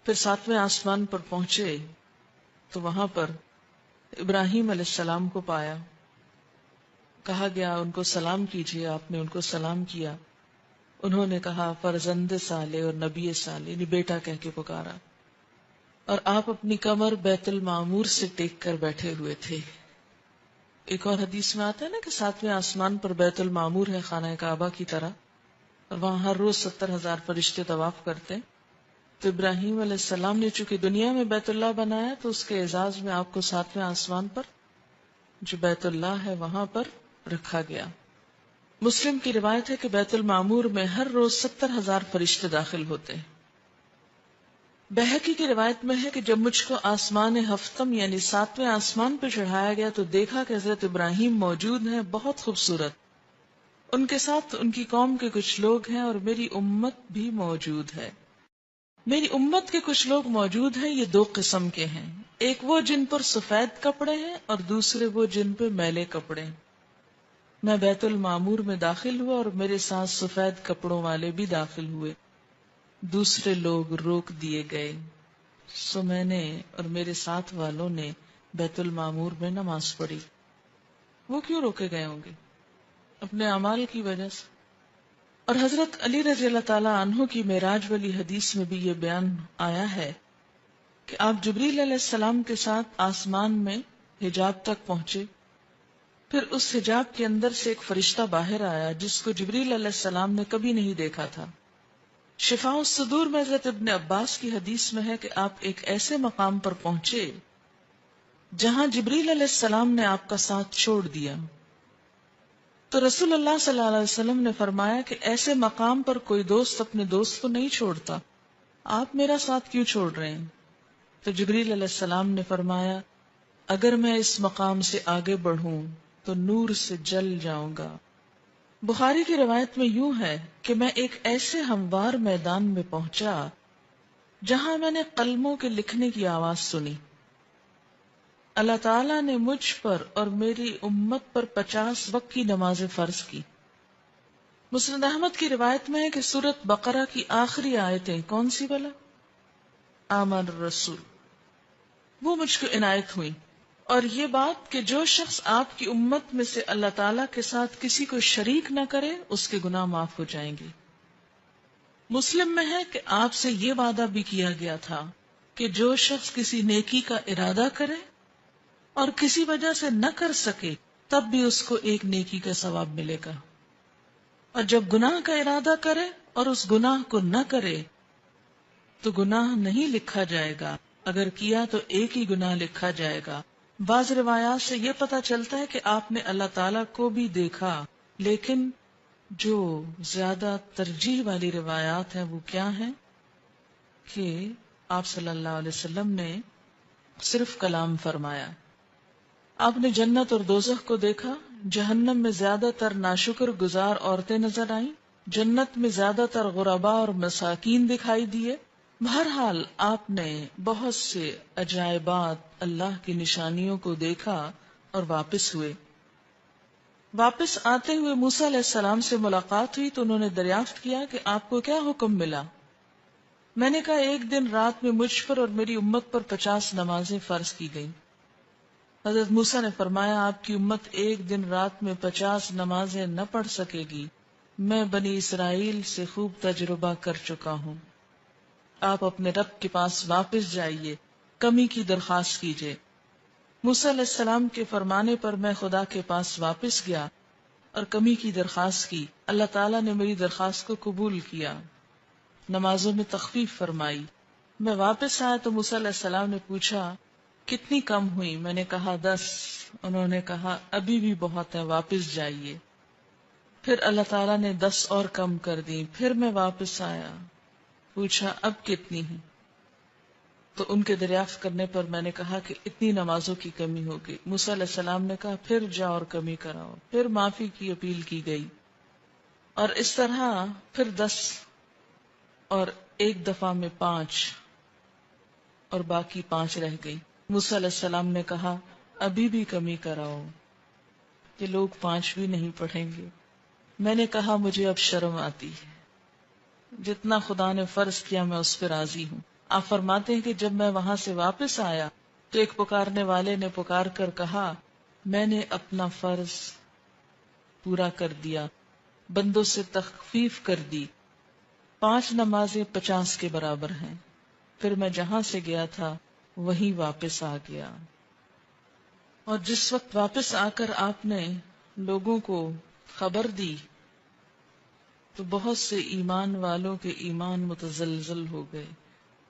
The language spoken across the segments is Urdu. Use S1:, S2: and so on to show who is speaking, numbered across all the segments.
S1: پھر 7ویں آسمان پر پہنچے تو وہاں پر ابراہیم علیہ السلام کو پایا. کہا گیا ان کو سلام کیجیے. آپ نے ان کو سلام کیا. انہوں نے کہا فرزند صالح اور نبی صالح، یعنی بیٹا کہہ کے پکارا. اور آپ اپنی کمر بیت المعمور سے ٹیک کر بیٹھے ہوئے تھے. ایک اور حدیث میں آتا ہے نا کہ 7ویں آسمان پر بیت المعمور ہے خانہ کعبہ کی طرح، اور وہاں ہر روز 70,000 فرشتے طواف کرتے ہیں. تو ابراہیم علیہ السلام نے چونکہ دنیا میں بیت اللہ بنایا تو اس کے اعزاز میں آپ کو 7ویں آسمان پر جو بیت اللہ ہے وہاں پر رکھا گیا. مسلم کی روایت ہے کہ بیت المعمور میں ہر روز 70,000 فرشتے داخل ہوتے ہیں. بہقی کی روایت میں ہے کہ جب مجھ کو آسمان ہفتم یعنی 7ویں آسمان پہ چڑھایا گیا تو دیکھا کہ حضرت ابراہیم موجود ہیں، بہت خوبصورت. ان کے ساتھ ان کی قوم کے کچھ لوگ ہیں اور میری امت بھی موجود ہے. میری امت کے کچھ لوگ موجود ہیں، یہ 2 قسم کے ہیں. ایک وہ جن پر سفید کپڑے ہیں اور دوسرے وہ جن پہ میلے کپڑے ہیں. میں بیت المعمور میں داخل ہوا اور میرے ساتھ سفید کپڑوں والے بھی داخل ہوئے. دوسرے لوگ روک دیے گئے. سو میں نے اور میرے ساتھ والوں نے بیت المعمور میں نماز پڑھی. وہ کیوں روکے گئے ہوں گے؟ اپنے اعمال کی وجہ سے. اور حضرت علی رضی اللہ تعالی عنہ کی معراج والی حدیث میں بھی یہ بیان آیا ہے کہ آپ جبریل علیہ السلام کے ساتھ آسمان میں حجاب تک پہنچے. پھر اس حجاب کے اندر سے ایک فرشتہ باہر آیا جس کو جبریل علیہ السلام نے کبھی نہیں دیکھا تھا. شفاء الصدور میں حضرت ابن عباس کی حدیث میں ہے کہ آپ ایک ایسے مقام پر پہنچے جہاں جبریل علیہ السلام نے آپ کا ساتھ چھوڑ دیا. تو رسول اللہ صلی اللہ علیہ وسلم نے فرمایا کہ ایسے مقام پر کوئی دوست اپنے دوست کو نہیں چھوڑتا، آپ میرا ساتھ کیوں چھوڑ رہے ہیں؟ تو جبریل علیہ السلام نے فرمایا اگر میں اس مقام سے آگے بڑھوں تو نور سے جل جاؤں گا. بخاری کی روایت میں یوں ہے کہ میں ایک ایسے ہموار میدان میں پہنچا جہاں میں نے قلموں کے لکھنے کی آواز سنی. اللہ تعالیٰ نے مجھ پر اور میری امت پر 50 وقت کی نماز فرض کی. مسند احمد کی روایت میں ہے کہ سورۃ بقرہ کی آخری آیتیں کون سی بلا؟ آمن الرسول، وہ مجھ کو عنایت ہوئی. اور یہ بات کہ جو شخص آپ کی امت میں سے اللہ تعالیٰ کے ساتھ کسی کو شریک نہ کرے اس کے گناہ معاف ہو جائیں گے. مسلم میں ہے کہ آپ سے یہ وعدہ بھی کیا گیا تھا کہ جو شخص کسی نیکی کا ارادہ کرے اور کسی وجہ سے نہ کر سکے تب بھی اس کو ایک نیکی کا ثواب ملے گا، اور جب گناہ کا ارادہ کرے اور اس گناہ کو نہ کرے تو گناہ نہیں لکھا جائے گا، اگر کیا تو ایک ہی گناہ لکھا جائے گا. بعض روایات سے یہ پتہ چلتا ہے کہ آپ نے اللہ تعالیٰ کو بھی دیکھا، لیکن جو زیادہ ترجیح والی روایات ہیں وہ کیا ہیں کہ آپ صلی اللہ علیہ وسلم نے صرف کلام فرمایا. آپ نے جنت اور دوزخ کو دیکھا. جہنم میں زیادہ تر ناشکر گزار عورتیں نظر آئیں، جنت میں زیادہ تر غرباء اور مساکین دکھائی دیے. بہرحال آپ نے بہت سے عجائبات اللہ کی نشانیوں کو دیکھا اور واپس ہوئے. واپس آتے ہوئے موسیٰ علیہ السلام سے ملاقات ہوئی تو انہوں نے دریافت کیا کہ آپ کو کیا حکم ملا؟ میں نے کہا ایک دن رات میں مجھ پر اور میری امت پر 50 نمازیں فرض کی گئیں. حضرت موسیٰ نے فرمایا آپ کی امت ایک دن رات میں 50 نمازیں نہ پڑھ سکے گی، میں بنی اسرائیل سے خوب تجربہ کر چکا ہوں. آپ اپنے رب کے پاس واپس جائیے، کمی کی درخواست کیجیے. موسیٰ علیہ السلام کے فرمانے پر میں خدا کے پاس واپس گیا اور کمی کی درخواست کی. اللہ تعالیٰ نے میری درخواست کو قبول کیا، نمازوں میں تخفیف فرمائی. میں واپس آیا تو موسیٰ علیہ السلام نے پوچھا کتنی کم ہوئی؟ میں نے کہا 10. انہوں نے کہا ابھی بھی بہت ہے، واپس جائیے. پھر اللہ تعالیٰ نے 10 اور کم کر دی. پھر میں واپس آیا، پوچھا اب کتنی ہیں؟ تو ان کے دریافت کرنے پر میں نے کہا کہ اتنی نمازوں کی کمی ہوگی. موسیٰ علیہ السلام نے کہا پھر جاؤ اور کمی کراؤ. پھر معافی کی اپیل کی گئی اور اس طرح پھر 10 اور ایک دفعہ میں 5 اور باقی 5 رہ گئی. موسیٰ علیہ السلام نے کہا ابھی بھی کمی کراؤ، کہ لوگ 5 بھی نہیں پڑھیں گے. میں نے کہا مجھے اب شرم آتی ہے، جتنا خدا نے فرض کیا میں اس پہ راضی ہوں. آپ فرماتے ہیں کہ جب میں وہاں سے واپس آیا تو ایک پکارنے والے نے پکار کر کہا، میں نے اپنا فرض پورا کر دیا، بندوں سے تخفیف کر دی، 5 نمازیں 50 کے برابر ہیں۔ پھر میں جہاں سے گیا تھا وہیں واپس آ گیا۔ اور جس وقت واپس آ کر آپ نے لوگوں کو خبر دی تو بہت سے ایمان والوں کے ایمان متزلزل ہو گئے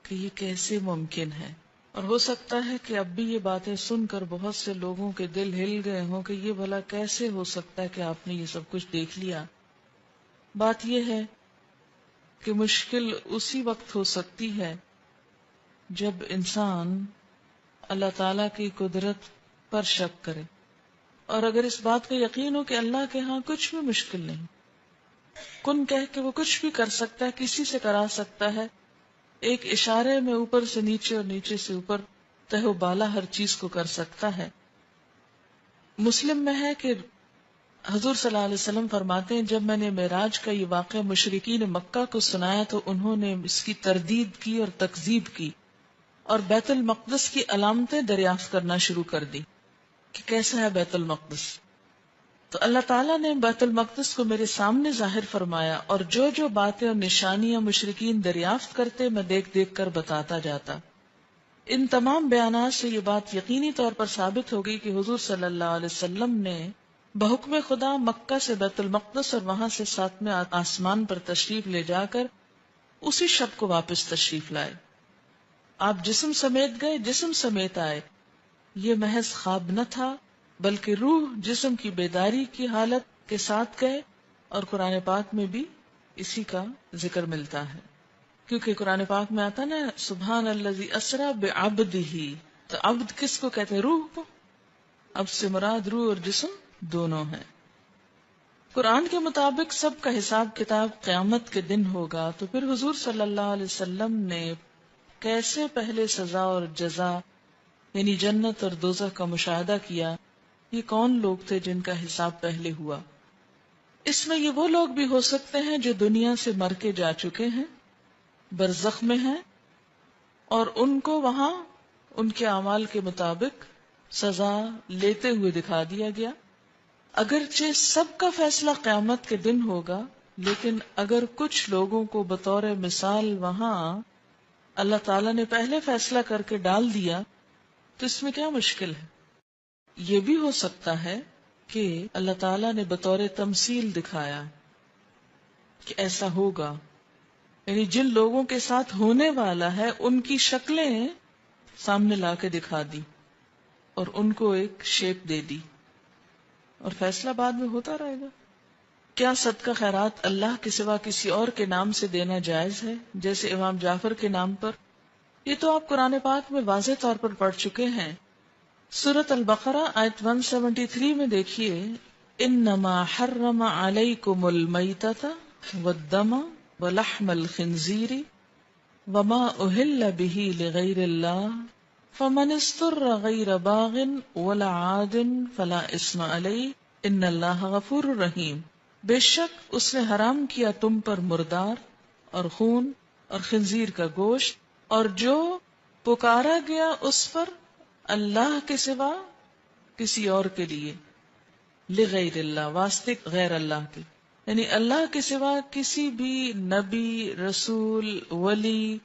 S1: کہ یہ کیسے ممکن ہے۔ اور ہو سکتا ہے کہ اب بھی یہ باتیں سن کر بہت سے لوگوں کے دل ہل گئے ہوں کہ یہ بھلا کیسے ہو سکتا ہے کہ آپ نے یہ سب کچھ دیکھ لیا۔ بات یہ ہے کہ مشکل اسی وقت ہو سکتی ہے جب انسان اللہ تعالی کی قدرت پر شک کرے، اور اگر اس بات کا یقین ہو کہ اللہ کے ہاں کچھ بھی مشکل نہیں، کن کہہ کے وہ کچھ بھی کر سکتا ہے، کسی سے کرا سکتا ہے، ایک اشارے میں اوپر سے نیچے اور نیچے سے اوپر، تہ و بالا ہر چیز کو کر سکتا ہے۔ مسلم میں ہے کہ حضور صلی اللہ علیہ وسلم فرماتے ہیں، جب میں نے معراج کا یہ واقعہ مشرکین مکہ کو سنایا تو انہوں نے اس کی تردید کی اور تکذیب کی، اور بیت المقدس کی علامتیں دریافت کرنا شروع کر دی کہ کیسا ہے بیت المقدس۔ تو اللہ تعالیٰ نے بیت المقدس کو میرے سامنے ظاہر فرمایا، اور جو جو باتیں اور نشانیاں مشرکین دریافت کرتے میں دیکھ دیکھ کر بتاتا جاتا۔ ان تمام بیانات سے یہ بات یقینی طور پر ثابت ہو گئی کہ حضور صلی اللہ علیہ وسلم نے بحکم خدا مکہ سے بیت المقدس اور وہاں سے 7ویں آسمان پر تشریف لے جا کر اسی شب کو واپس تشریف لائے۔ آپ جسم سمیت گئے، جسم سمیت آئے۔ یہ محض خواب نہ تھا، بلکہ روح جسم کی بیداری کی حالت کے ساتھ گئے، اور قرآن پاک میں بھی اسی کا ذکر ملتا ہے، کیونکہ قرآن پاک میں آتا نا سبحان الذی اسری بعبدہ، تو عبد کس کو کہتے ہیں؟ روح کو۔ اب سے مراد روح اور جسم دونوں ہیں۔ قرآن کے مطابق سب کا حساب کتاب قیامت کے دن ہوگا، تو پھر حضور صلی اللہ علیہ وسلم نے کیسے پہلے سزا اور جزا یعنی جنت اور دوزخ کا مشاہدہ کیا؟ یہ کون لوگ تھے جن کا حساب پہلے ہوا؟ اس میں یہ وہ لوگ بھی ہو سکتے ہیں جو دنیا سے مر کے جا چکے ہیں، برزخ میں ہیں، اور ان کو وہاں ان کے اعمال کے مطابق سزا لیتے ہوئے دکھا دیا گیا۔ اگرچہ سب کا فیصلہ قیامت کے دن ہوگا، لیکن اگر کچھ لوگوں کو بطور مثال وہاں اللہ تعالیٰ نے پہلے فیصلہ کر کے ڈال دیا تو اس میں کیا مشکل ہے؟ یہ بھی ہو سکتا ہے کہ اللہ تعالیٰ نے بطور تمثیل دکھایا کہ ایسا ہوگا، یعنی جن لوگوں کے ساتھ ہونے والا ہے ان کی شکلیں سامنے لا کے دکھا دی اور ان کو ایک شیپ دے دی، اور فیصلہ بعد میں ہوتا رہے گا۔ کیا صدقہ خیرات اللہ کے سوا کسی اور کے نام سے دینا جائز ہے، جیسے امام جعفر کے نام پر؟ یہ تو آپ قرآن پاک میں واضح طور پر پڑھ چکے ہیں۔ سورۃ البقرہ آیت 173 میں دیکھیے، انما حرم علیکم المیتۃ والدم ولحم الخنزیر وما اہل بہ لغیر اللہ فمن اضطر غیر باغ ولا عاد فلا اثم علیہ ان اللہ غفور رحیم۔ بے شک اس نے حرام کیا تم پر مردار اور خون اور خنزیر کا گوشت، اور جو پکارا گیا اس پر اللہ کے سوا کسی اور کے لیے، لغیر اللہ واسطے غیر اللہ کے، یعنی اللہ کے سوا کسی بھی نبی، رسول، ولی،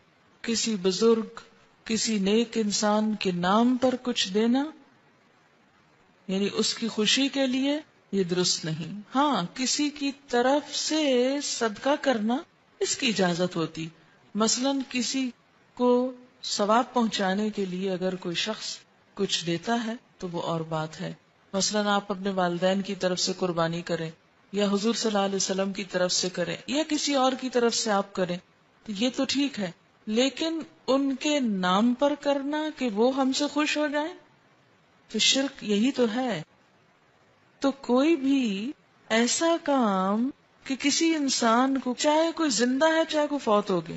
S1: کسی بزرگ، کسی نیک انسان کے نام پر کچھ دینا، یعنی اس کی خوشی کے لیے، یہ درست نہیں۔ ہاں، کسی کی طرف سے صدقہ کرنا اس کی اجازت ہوتی، مثلا کسی کو ثواب پہنچانے کے لیے اگر کوئی شخص کچھ دیتا ہے تو وہ اور بات ہے، مثلا آپ اپنے والدین کی طرف سے قربانی کریں، یا حضور صلی اللہ علیہ وسلم کی طرف سے کریں، یا کسی اور کی طرف سے آپ کریں، تو یہ تو ٹھیک ہے، لیکن ان کے نام پر کرنا کہ وہ ہم سے خوش ہو جائیں، تو شرک یہی تو ہے۔ تو کوئی بھی ایسا کام کہ کسی انسان کو، چاہے کوئی زندہ ہے چاہے کوئی فوت ہو گیا،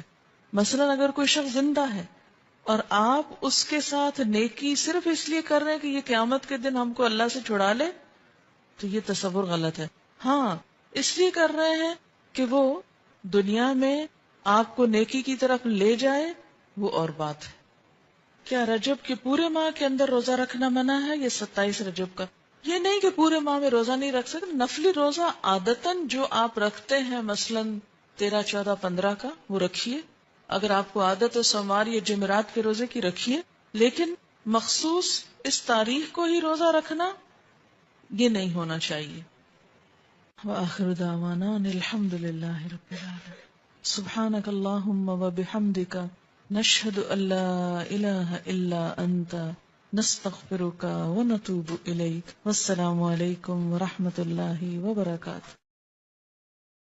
S1: مثلا اگر کوئی شخص زندہ ہے اور آپ اس کے ساتھ نیکی صرف اس لیے کر رہے ہیں کہ یہ قیامت کے دن ہم کو اللہ سے چھڑا لے، تو یہ تصور غلط ہے۔ ہاں، اس لیے کر رہے ہیں کہ وہ دنیا میں آپ کو نیکی کی طرف لے جائے، وہ اور بات ہے. کیا رجب کے پورے ماہ کے اندر روزہ رکھنا منع ہے یا 27 رجب کا؟ یہ نہیں کہ پورے ماہ میں روزہ نہیں رکھ سکتے. نفلی روزہ عادتاً جو آپ رکھتے ہیں مثلاً 13, 14, 15 کا وہ رکھیے. اگر آپ کو عادت ہے سوموار یا جمعرات کے روزے کی رکھیے، لیکن مخصوص اس تاریخ کو ہی روزہ رکھنا یہ نہیں ہونا چاہیے. وآخر دعوانا ان الحمد للہ رب العالمین. سبحانک اللہم وبحمدک نشہد ان لا الہ الا انت نستغفرک ونتوب الیک. والسلام علیکم ورحمۃ اللہ وبرکاتہ.